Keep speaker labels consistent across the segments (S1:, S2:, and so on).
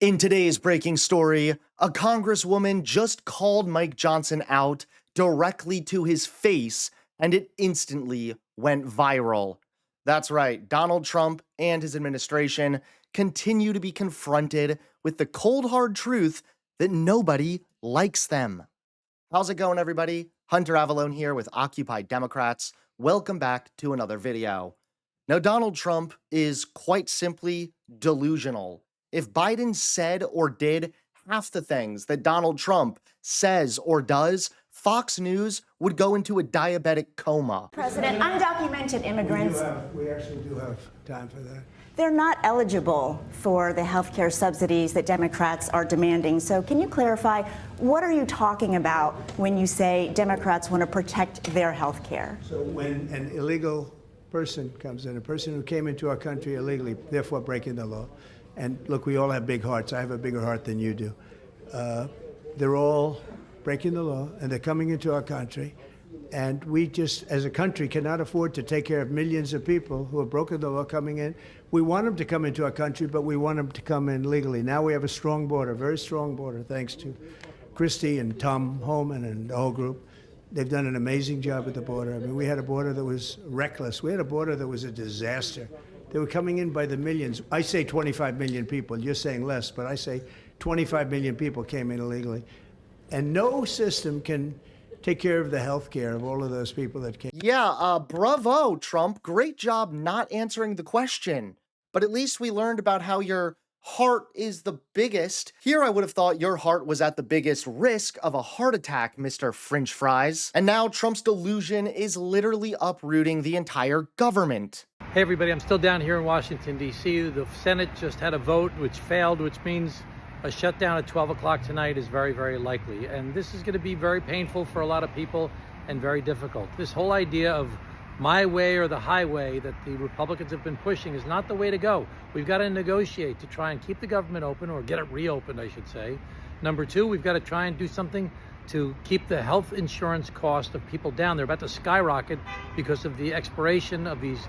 S1: In today's breaking story, a Congresswoman just called Mike Johnson out directly to his face, and it instantly went viral. That's right, Donald Trump and his administration continue to be confronted with the cold hard truth that nobody likes them. How's it going, everybody? Hunter Avalone here with Occupy Democrats. Welcome back to another video. Now, Donald Trump is quite simply delusional. If Biden said or did half the things that Donald Trump says or does, Fox News would go into a diabetic coma.
S2: President, undocumented immigrants.
S3: We actually do have time for that.
S2: They're not eligible for the health care subsidies that Democrats are demanding. So can you clarify, what are you talking about when you say Democrats want to protect their health care?
S3: So when an illegal person comes in, a person who came into our country illegally, therefore breaking the law, and look, we all have big hearts. I have a bigger heart than you do. They're all breaking the law, and they're coming into our country. And we just, as a country, cannot afford to take care of millions of people who have broken the law coming in. We want them to come into our country, but we want them to come in legally. Now we have a strong border, very strong border, thanks to Christie and Tom Homan and the whole group. They've done an amazing job at the border. I mean, we had a border that was reckless. We had a border that was a disaster. They were coming in by the millions. I say 25 million people. You're saying less, but I say 25 million people came in illegally. And no system can take care of the health care of all of those people that came.
S1: Yeah, bravo, Trump. Great job not answering the question. But at least we learned about how your heart is the biggest. Here I would have thought your heart was at the biggest risk of a heart attack, Mr. French Fries. And now Trump's delusion is literally uprooting the entire government.
S4: Hey everybody, I'm still down here in Washington, D.C. The Senate just had a vote which failed, which means a shutdown at 12 o'clock tonight is very, very likely. And this is going to be very painful for a lot of people and very difficult. This whole idea of my way or the highway that the Republicans have been pushing is not the way to go. We've got to negotiate to try and keep the government open, or get it reopened, I should say. Number two, we've got to try and do something to keep the health insurance cost of people down. They're about to skyrocket because of the expiration of these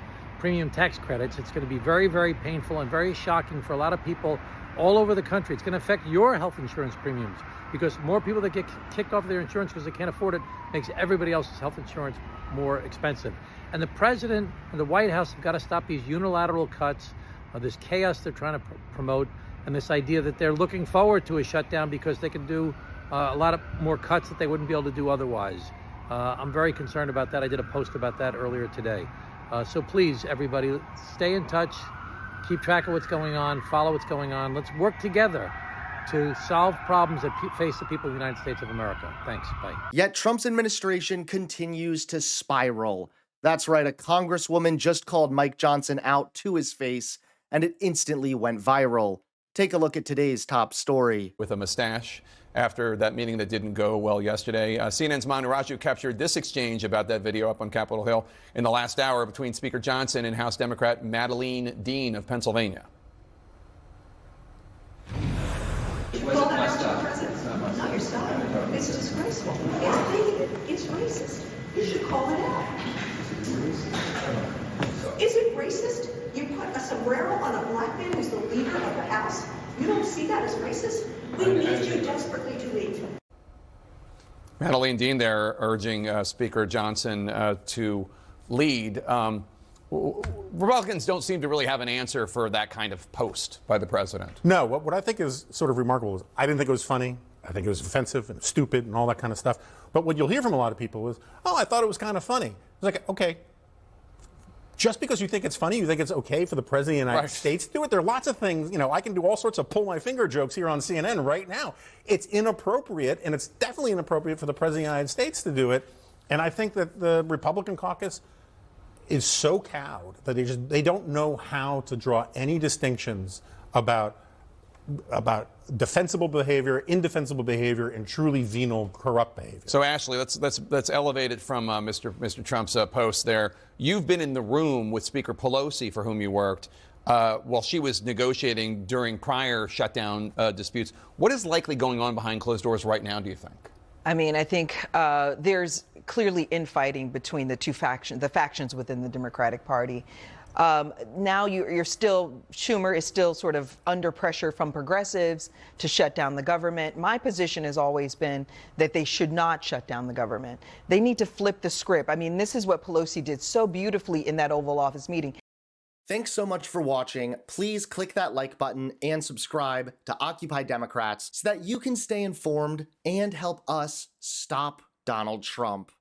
S4: premium tax credits. It's going to be very, very painful and very shocking for a lot of people all over the country. It's going to affect your health insurance premiums, because more people that get kicked off their insurance because they can't afford it makes everybody else's health insurance more expensive. And the president and the White House have got to stop these unilateral cuts, this chaos they're trying to promote, and this idea that they're looking forward to a shutdown because they can do a lot of more cuts that they wouldn't be able to do otherwise. I'm very concerned about that. I did a post about that earlier today. So please, everybody, stay in touch, keep track of what's going on, follow what's going on. Let's work together to solve problems that face the people of the United States of America. Thanks. Bye.
S1: Yet Trump's administration continues to spiral. That's right, a Congresswoman just called Mike Johnson out to his face, and it instantly went viral. Take a look at today's top story.
S5: With a mustache after that meeting that didn't go well yesterday. CNN's Manu Raju captured this exchange about that video up on Capitol Hill in the last hour between Speaker Johnson and House Democrat Madeleine Dean of Pennsylvania.
S6: Well, that's your presence, not your style. It's disgraceful. It's bigoted. It's racist. You should call it out. Is it racist? You put a sombrero on a black man who's the leader of the House? You don't see that as racist? We need you desperately to leave.
S5: Madeleine Dean there urging Speaker Johnson to lead. Republicans don't seem to really have an answer for that kind of post by the president.
S7: No, what I think is sort of remarkable is I didn't think it was funny. I think it was offensive and stupid and all that kind of stuff. But what you'll hear from a lot of people is, oh, I thought it was kind of funny. It's like, okay, just because you think it's funny, you think it's okay for the President of the United States to do it? There are lots of things, you know, I can do all sorts of pull my finger jokes here on CNN right now. It's inappropriate, and it's definitely inappropriate for the President of the United States to do it. And I think that the Republican caucus is so cowed that they don't know how to draw any distinctions about defensible behavior, indefensible behavior, and truly venal, corrupt behavior.
S5: So, Ashley, let's elevate it from Mr. Trump's post there. You've been in the room with Speaker Pelosi, for whom you worked, while she was negotiating during prior shutdown disputes. What is likely going on behind closed doors right now, do you think?
S8: I mean, I think there's clearly infighting between the factions within the Democratic Party. Now you're still, Schumer is still sort of under pressure from progressives to shut down the government. My position has always been that they should not shut down the government. They need to flip the script. I mean, this is what Pelosi did so beautifully in that Oval Office meeting.
S1: Thanks so much for watching. Please click that like button and subscribe to Occupy Democrats so that you can stay informed and help us stop Donald Trump.